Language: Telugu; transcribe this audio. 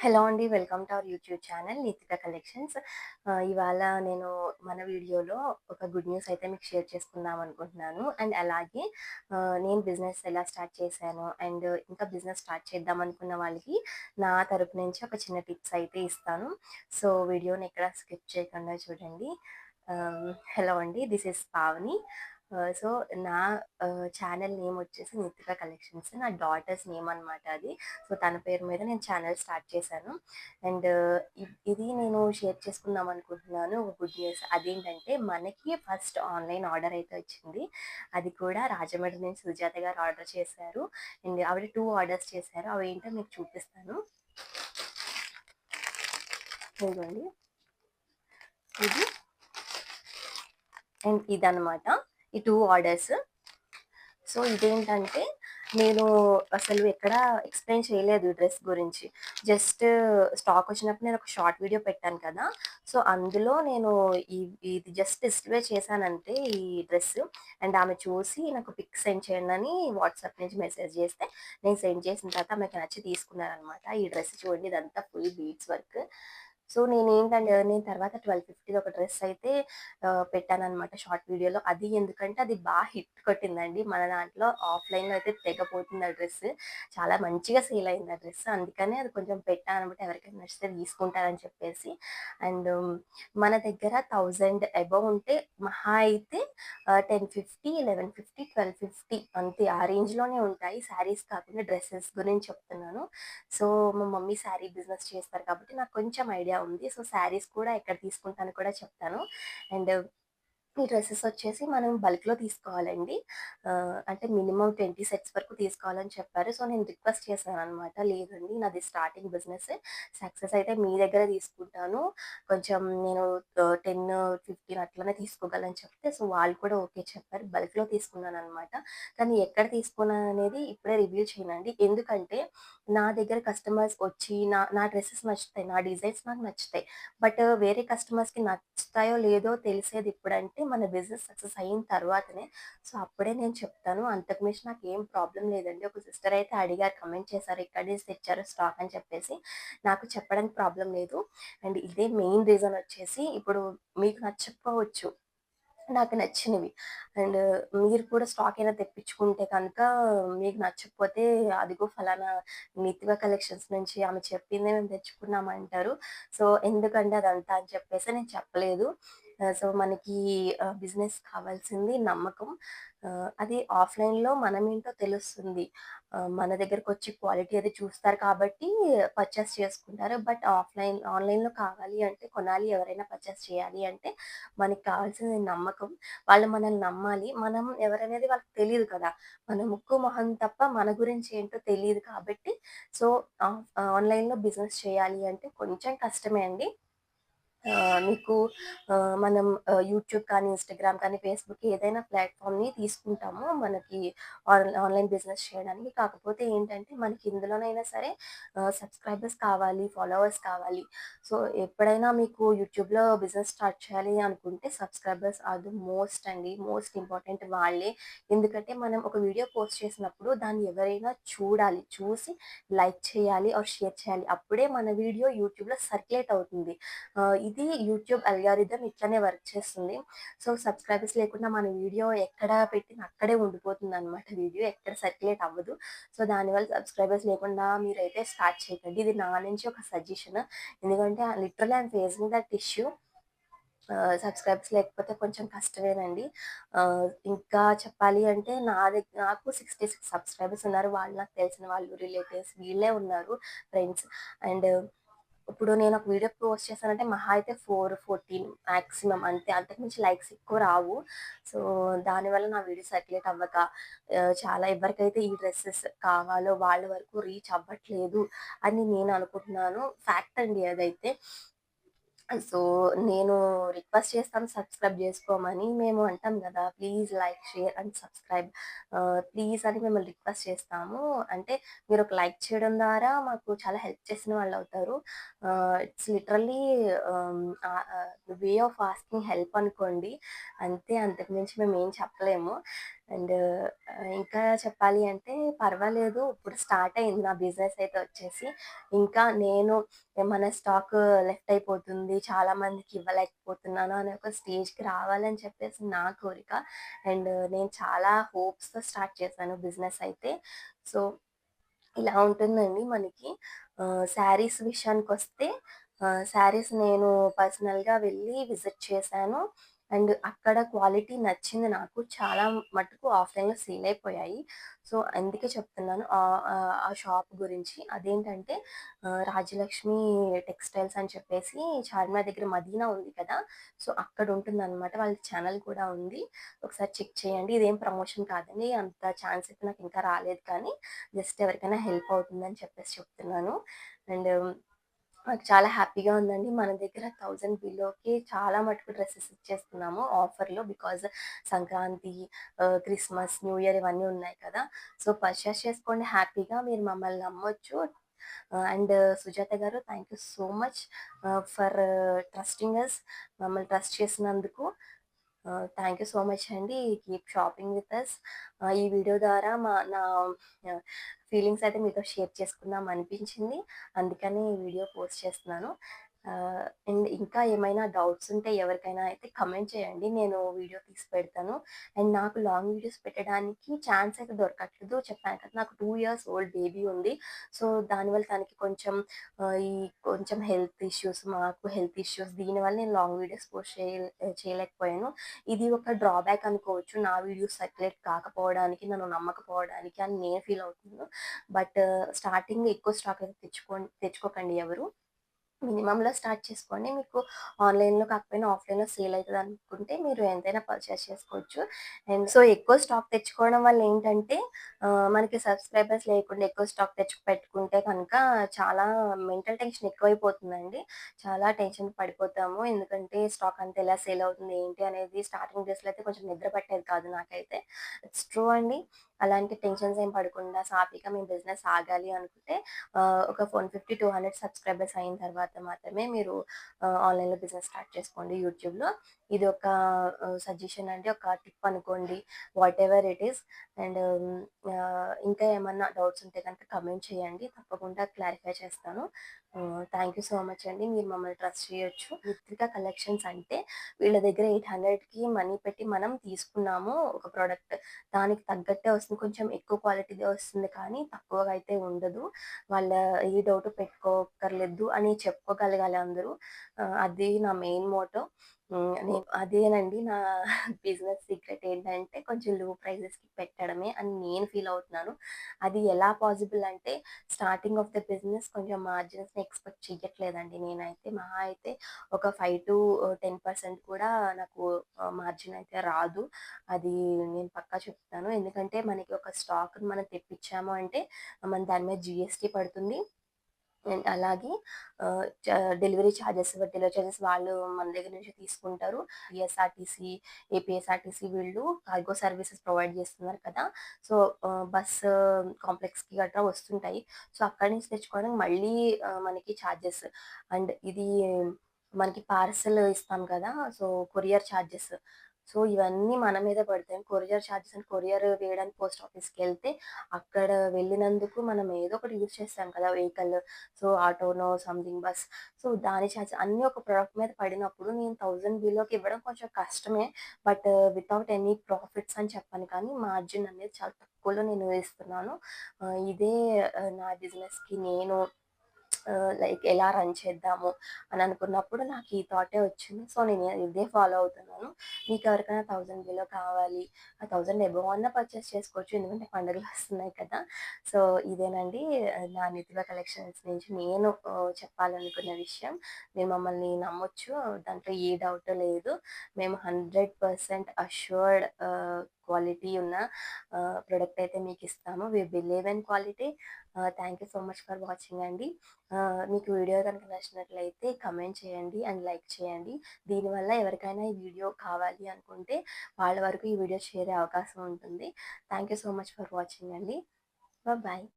హలో అండి. Welcome to our YouTube channel 'నితిక collections'. ఇవాళ నేను మన వీడియోలో ఒక గుడ్ న్యూస్ అయితే మీకు షేర్ చేసుకుందాం అనుకుంటున్నాను. అండ్ అలాగే నేను బిజినెస్ ఎలా స్టార్ట్ చేశాను అండ్ ఇంకా బిజినెస్ స్టార్ట్ చేద్దాం అనుకున్న వాళ్ళకి నా తరపు నుంచి ఒక చిన్న టిప్స్ అయితే ఇస్తాను. సో, వీడియోని ఎక్కడ స్కిప్ చేయకుండా చూడండి. హలో అండి. This is Pavani. సో, నా ఛానల్ నేమ్ వచ్చేసి 'నితిక కలెక్షన్స్'. నా డాటర్స్ నేమ్ అనమాట అది. సో, తన పేరు మీద నేను ఛానల్ స్టార్ట్ చేశాను. అండ్ ఇది నేను షేర్ చేసుకుందాం అనుకుంటున్నాను ఒక గుడ్ న్యూస్. అదేంటంటే మనకి ఫస్ట్ ఆన్‌లైన్ ఆర్డర్ అయితే వచ్చింది. అది కూడా రాజమండ్రి నుంచి సుజాత గారు ఆర్డర్ చేశారు. అండ్ ఆవిడ 2 ఆర్డర్స్ చేశారు. అవేంటో మీకు చూపిస్తాను. ఇదిగోండి. ఇది అండ్ ఇదనమాట. ఈ 2 ఆర్డర్స్. సో, ఇదేంటంటే నేను అసలు ఎక్కడ ఎక్స్‌ప్లెయిన్ చేయలేదు ఈ డ్రెస్ గురించి. జస్ట్ స్టాక్ వచ్చినప్పుడు నేను ఒక షార్ట్ వీడియో పెట్టాను కదా! సో, అందులో నేను ఈ ఇది జస్ట్ డిస్‌ప్లే చేశానంతే ఈ డ్రెస్. అండ్ ఆమె చూసి నాకు పిక్ సెండ్ చేయండని వాట్సాప్ నుంచి మెసేజ్ చేస్తే, నేను సెండ్ చేసిన తర్వాత ఆమెకి నచ్చి తీసుకున్నారనమాట. ఈ డ్రెస్ చూడండి, ఇదంతా ఫుల్ బీడ్స్ వర్క్. సో, నేను తర్వాత 1250 ఒక డ్రెస్ అయితే పెట్టాననమాట షార్ట్ వీడియోలో. అది ఎందుకంటే అది హిట్ కొట్టిందండి. మన దాంట్లో ఆఫ్‌లైన్‌లో అయితే తెగ పోతుంది ఆ డ్రెస్. చాలా మంచిగా సేల్ అయింది ఆ డ్రెస్. అందుకనే అది కొంచెం పెట్టాననమాట. ఎవరికైనా నచ్చితే తీసుకుంటారని చెప్పేసి. అండ్ మన దగ్గర 1000 అబోవ్ ఉంటే మహా అయితే 1050, 1150, 1250 అంతే. ఆ రేంజ్‌లోనే ఉంటాయి. శారీస్ కాకుండా డ్రెసెస్ గురించి చెప్తున్నాను. సో, మా మమ్మీ శారీ బిజినెస్ చేస్తారు కాబట్టి నాకు కొంచెం ఐడియా ఉంది. సో, శారీస్ కూడా ఎక్కడ తీసుకుంటానో కూడా చెప్తాను. అండ్ ఈ డ్రెసెస్ వచ్చేసి మనం బల్క్‌లో తీసుకోవాలండి. అంటే మినిమమ్ 20 సెట్స్ వరకు తీసుకోవాలని చెప్పారు. సో, నేను రిక్వెస్ట్ చేశాననమాట. లేదండి, నాది స్టార్టింగ్ బిజినెస్. సక్సెస్ అయితే మీ దగ్గరే తీసుకుంటాను. కొంచెం నేను 10, 15 అట్లనే తీసుకోగలను చెప్తే, సో, వాళ్ళు కూడా ఓకే చెప్పారు. బల్క్‌లో తీసుకున్నాననమాట. కానీ ఎక్కడ తీసుకున్నాననేది ఇప్పుడే రివీల్ చేయనండి. ఎందుకంటే నా దగ్గర కస్టమర్స్ వచ్చి నా డ్రెసెస్ నచ్చుతాయి. నా డిజైన్స్ నాకు నచ్చుతాయి. బట్ వేరే కస్టమర్స్‌కి నచ్చుతాయో లేదో తెలిసేది ఎప్పుడంటే మన బిజినెస్ సక్సెస్ అయిన తర్వాతనే. సో, అప్పుడే నేను చెప్తాను. అంతకు మించి నాకేం ప్రాబ్లమ్ లేదండి. ఒక సిస్టర్ అయితే అడిగారు, కామెంట్ చేశారు, ఎక్కడి నుంచి తెచ్చారు స్టాక్ అని చెప్పేసి. నాకు చెప్పడానికి ప్రాబ్లమ్ లేదు. అండ్ ఇదే మెయిన్ రీజన్ వచ్చేసి, ఇప్పుడు మీకు నచ్చకపోవచ్చు నాకు నచ్చినవి. అండ్ మీరు కూడా స్టాక్ ఏమైనా తెప్పించుకుంటే కనుక మీకు నచ్చకపోతే అదిగో ఫలానా 'నిత్వ కలెక్షన్స్' నుంచి ఆమె చెప్పిందే మేము తెచ్చుకున్నామంటారు. సో, ఎందుకండి అదంతా అని చెప్పేసి నేను చెప్పలేదు. సో, మనకి బిజినెస్ కావాల్సింది నమ్మకం. అది ఆఫ్‌లైన్‌లో మనమేంటో తెలుస్తుంది. మన దగ్గరకొచ్చి క్వాలిటీ అది చూస్తారు కాబట్టి పర్చేస్ చేసుకుంటారు. బట్ ఆన్‌లైన్‌లో కావాలి అంటే కొనాలి, ఎవరైనా పర్చేస్ చేయాలి అంటే మనకి కావాల్సింది నమ్మకం. వాళ్ళు మనల్ని నమ్మాలి. మనం ఎవరనేది వాళ్ళకి తెలీదు కదా! మన ముక్కు, మొహం తప్ప మన గురించి ఏంటో తెలీదు కాబట్టి సో, ఆన్‌లైన్‌లో బిజినెస్ చేయాలి అంటే కొంచెం కష్టమే అండి. మీకు మనం యూట్యూబ్ కానీ, ఇన్‌స్టాగ్రామ్ కానీ, ఫేస్‌బుక్ ఏదైనా ప్లాట్‌ఫామ్‌ని తీసుకుంటాము మనకి ఆన్‌లైన్ బిజినెస్ చేయడానికి. కాకపోతే ఏంటంటే మనకి ఇందులోనైనా సరే సబ్‌స్క్రైబర్స్ కావాలి, ఫాలోవర్స్ కావాలి. సో, ఎప్పుడైనా మీకు యూట్యూబ్‌లో బిజినెస్ స్టార్ట్ చేయాలి అనుకుంటే సబ్‌స్క్రైబర్స్ ఆర్ ది మోస్ట్ అండి. మోస్ట్ ఇంపార్టెంట్ వాళ్ళే. ఎందుకంటే మనం ఒక వీడియో పోస్ట్ చేసినప్పుడు దాన్ని ఎవరైనా చూడాలి. చూసి లైక్ చేయాలి ఆర్ షేర్ చేయాలి. అప్పుడే మన వీడియో యూట్యూబ్‌లో సర్క్యులేట్ అవుతుంది. ఇది యూట్యూబ్ అల్గారిథం ఇట్లనే వర్క్ చేస్తుంది. సో, సబ్‌స్క్రైబర్స్ లేకుండా మన వీడియో ఎక్కడ పెట్టినా అక్కడే ఉండిపోతుందనమాట వీడియో. ఎక్కడ సర్క్యులేట్ అవ్వదు. సో, దానివల్ల సబ్‌స్క్రైబర్స్ లేకుండా మీరైతే స్టార్ట్ చేయకండి. ఇది నా నుంచి ఒక సజెషన్. ఎందుకంటే literally I'm facing that issue. Subscribers లేకపోతే కొంచెం కష్టమేనండి. ఇంకా చెప్పాలి అంటే నాకు 66 సబ్‌స్క్రైబర్స్ ఉన్నారు. వాళ్ళు నాకు తెలిసిన వాళ్ళు, రిలేటివ్స్ వీళ్ళే ఉన్నారు, ఫ్రెండ్స్. అండ్ ఇప్పుడు నేను ఒక వీడియో పోస్ట్ చేశానంటే మహా అయితే 4, 14 మాక్సిమం అంతే. అంతకు మించి లైక్స్ ఎక్కువ రావు. సో, దానివల్ల నా వీడియో సర్క్యులేట్ అవ్వక చాలా ఎవరికైతే ఈ డ్రెసెస్ కావాలో వాళ్ళ వరకు రీచ్ అవ్వట్లేదు అని నేను అనుకుంటున్నాను. ఫ్యాక్ట్ అండి అదైతే. సో, నేను రిక్వెస్ట్ చేస్తాను సబ్స్క్రైబ్ జేసుకోమని. మేము అంటాం గదా! Please like, share and subscribe. Please అని మిమ్మల్ని రిక్వెస్ట్ చేస్తాము. అంటే మీరొక లైక్ చేయడం ద్వారా మాకు చాలా హెల్ప్ చేసిన వాళ్ళవుతారు. It's literally way of asking help అనుకోండి. అంతే, అంతకు మించి మేమేం చెప్పలేము. అండ్ ఇంకా చెప్పాలి అంటే పర్వాలేదు. ఇప్పుడు స్టార్ట్ అయింది నా బిజినెస్ అయితే వచ్చేసి. ఇంకా నేను మన స్టాక్ లెఫ్ట్ అయిపోతుంది. చాలా మందికి ఇవ్వలేకపోతున్నాను అనే ఒక స్టేజ్‌కి రావాలని చెప్పేసి నా కోరిక. అండ్ నేను చాలా హోప్స్‌తో స్టార్ట్ చేశాను బిజినెస్ అయితే. సో ఇలా ఉంటుందండి మనకి. శారీస్ విషయానికొస్తే శారీస్ నేను పర్సనల్‌గా వెళ్ళి విజిట్ చేశాను. అండ్ అక్కడ క్వాలిటీ నచ్చింది నాకు. చాలా మటుకు ఆఫ్‌లైన్‌లో సేల్ అయిపోయాయి. సో, అందుకే చెప్తున్నాను ఆ షాప్ గురించి. అదేంటంటే రాజలక్ష్మి టెక్స్‌టైల్స్ అని చెప్పేసి చార్మినార్ దగ్గర మదీనా ఉంది కదా! సో, అక్కడ ఉంటుందనమాట. వాళ్ళ ఛానల్ కూడా ఉంది. ఒకసారి చెక్ చేయండి. ఇదేం ప్రమోషన్ కాదండి. అంత ఛాన్స్ అయితే నాకు ఇంకా రాలేదు కానీ జస్ట్ ఎవరికైనా హెల్ప్ అవుతుందని చెప్పేసి చెప్తున్నాను. అండ్ నాకు చాలా హ్యాపీగా ఉందండి. మన దగ్గర 1000 బిలోకి చాలా మటుకు డ్రెసెస్ ఇచ్చేస్తున్నాము ఆఫర్‌లో. Because Sankranti, Christmas, new year ఇవన్నీ ఉన్నాయి కదా! సో, పర్చేస్ చేసుకోండి హ్యాపీగా. మీరు మమ్మల్ని నమ్మొచ్చు. అండ్ సుజాత గారు, thank you so much for trusting us. మమ్మల్ని ట్రస్ట్ చేసినందుకు. థ్యాంక్ యూ సో మచ్ అండి. Keep shopping with us. ఈ వీడియో ద్వారా నా ఫీలింగ్స్ అయితే మీతో షేర్ చేసుకుందాం అనిపించింది. అందుకని ఈ వీడియో పోస్ట్ చేస్తున్నాను. అండ్ ఇంకా ఏమైనా డౌట్స్ ఉంటే ఎవరికైనా అయితే కమెంట్ చేయండి. నేను వీడియో తీసి పెడతాను. అండ్ నాకు లాంగ్ వీడియోస్ పెట్టడానికి ఛాన్స్ అయితే దొరకట్లేదు. చెప్పాను కదా! నాకు 2 ఇయర్స్ ఓల్డ్ బేబీ ఉంది. సో, దానివల్ల తనకి కొంచెం ఈ కొంచెం హెల్త్ ఇష్యూస్, మాకు హెల్త్ ఇష్యూస్, దీనివల్ల నేను లాంగ్ వీడియోస్ పోస్ట్ చేయలేకపోయాను. ఇది ఒక డ్రాబ్యాక్ అనుకోవచ్చు. నా వీడియోస్ సర్క్యులేట్ కాకపోవడానికి, నన్ను నమ్మకపోవడానికి అని నేను ఫీల్ అవుతున్నాను. బట్ స్టార్టింగ్ ఎక్కువ స్టాక్ అయితే తెచ్చుకోకండి ఎవరు. మినిమమ్‌లో స్టార్ట్ చేసుకోండి. మీకు ఆన్‌లైన్‌లో కాకపోయినా ఆఫ్‌లైన్‌లో సేల్ అయితదనుకుంటే మీరు ఎంతైనా పర్చేస్ చేసుకోవచ్చు. అండ్ సో, ఎక్కువ స్టాక్ తెచ్చుకోవడం వల్ల ఏంటంటే మనకి సబ్‌స్క్రైబర్స్ లేకుండా ఎక్కువ స్టాక్ తెచ్చి పెట్టుకుంటే కనుక చాలా మెంటల్ టెన్షన్ ఎక్కువైపోతుందండి. చాలా టెన్షన్ పడిపోతాము. ఎందుకంటే స్టాక్ అంతా ఎలా సేల్ అవుతుంది ఏంటి అనేది స్టార్టింగ్ డేస్‌లో అయితే కొంచెం నిద్ర పట్టేది కాదు నాకైతే. ఇట్స్ ట్రూ అండి. అలాంటి టెన్షన్స్ ఏం పడకుండా సాఫీగా మీ బిజినెస్ ఆగాలి అనుకుంటే ఒక 150, 200 సబ్స్క్రైబర్స్ అయిన తర్వాత మాత్రమే మీరు ఆన్‌లైన్‌లో బిజినెస్ స్టార్ట్ చేసుకోండి యూట్యూబ్‌లో. ఇది ఒక సజెషన్ అండి. ఒక టిప్ అనుకోండి. Whatever it is. అండ్ ఇంకా ఏమన్నా డౌట్స్ ఉంటే గనుక కమెంట్ చేయండి. తప్పకుండా క్లారిఫై చేస్తాను. థ్యాంక్ యూ సో మచ్ అండి. మీరు మమ్మల్ని ట్రస్ట్ చేయొచ్చు. రిత్విక కలెక్షన్స్ అంటే వీళ్ళ దగ్గర 800కి మనీ పెట్టి మనం తీసుకున్నాము ఒక ప్రొడక్ట్. దానికి తగ్గట్టే వస్తుంది. కొంచెం ఎక్కువ క్వాలిటీదే వస్తుంది కానీ తక్కువగా అయితే ఉండదు. వాళ్ళ ఏ డౌట్ పెట్టుకోక్కర్లేదు అని చెప్పుకోగలగాలి అందరూ. అది నా మెయిన్ మోటో. అదేనండి నా బిజినెస్ సీక్రెట్ ఏంటంటే కొంచెం లో ప్రైజెస్‌కి పెట్టడమే అని నేను ఫీల్ అవుతున్నాను. అది ఎలా పాసిబుల్ అంటే స్టార్టింగ్ ఆఫ్ ద బిజినెస్ కొంచెం మార్జిన్స్‌ని ఎక్స్‌పెక్ట్ చేయట్లేదండి నేనైతే. మహా అయితే ఒక 5-10% కూడా నాకు మార్జిన్ అయితే రాదు. అది నేను పక్కా చెప్తాను. ఎందుకంటే మనకి ఒక స్టాక్‌ని మనం తెప్పించాము అంటే మన దాని మీద జీఎస్టీ పడుతుంది. అండ్ అలాగే డెలివరీ చార్జెస్ వాళ్ళు మన దగ్గర నుంచి తీసుకుంటారు. ఈఎస్ఆర్టీసీ, ఏపీఎస్ఆర్టీసీ వీళ్ళు కార్గో సర్వీసెస్ ప్రొవైడ్ చేస్తున్నారు కదా! సో, బస్సు కాంప్లెక్స్‌కి గట్రా వస్తుంటాయి. సో, అక్కడి నుంచి తెచ్చుకోవడానికి మళ్ళీ మనకి చార్జెస్. అండ్ ఇది మనకి పార్సెల్ ఇస్తాం కదా! So, courier charges. సో, ఇవన్నీ మన మీదే పడతాయి. కొరియర్ చార్జెస్ అని కొరియర్ వేయడానికి పోస్ట్ ఆఫీస్‌కెళ్తే అక్కడ వెళ్ళినందుకు మనం ఏదో ఒకటి యూజ్ చేస్తాం కదా! వెహికల్. సో, ఆటోనో సంథింగ్ బస్. సో, దాని చార్జ్ అన్నీ ఒక ప్రొడక్ట్ మీద పడినప్పుడు నేను 1000 బిలోకి ఇవ్వడం కొంచెం కష్టమే. బట్ వితౌట్ ఎనీ ప్రాఫిట్స్ అని చెప్పను కానీ మార్జిన్ అనేది చాలా తక్కువలో నేను ఇస్తున్నాను. ఇదే నా బిజినెస్‌కి నేను లైక్ ఎలా రన్ చేద్దాము అని అనుకున్నప్పుడు నాకు ఈ థాటే వచ్చింది. సో, నేను ఇదే ఫాలో అవుతున్నాను. మీకెవరికైనా 1000 బిలో కావాలి, ఆ 1000 అబోవ్ అన్నా పర్చేస్ చేసుకోవచ్చు. ఎందుకంటే పండుగలొస్తున్నాయి కదా! సో, ఇదేనండి నా నితివ కలెక్షన్స్ నుంచి నేను చెప్పాలనుకున్న విషయం. మీరు మమ్మల్ని నమ్మొచ్చు. దాంట్లో ఏ డౌట్ లేదు. మేము 100% అష్యూర్డ్ క్వాలిటీ ఉన్న ప్రొడక్ట్ అయితే మీకిస్తాము. We believe in quality. Thank you so much for watching అండి. మీకు వీడియో గనుక నచ్చినట్లయితే కమెంట్ చేయండి అండ్ లైక్ చేయండి. దీనివల్ల ఎవరికైనా ఈ వీడియో కావాలి అనుకుంటే వాళ్ళ వరకు ఈ వీడియో చేరే అవకాశం ఉంటుంది. Thank you so much for watching అండి. బాయ్.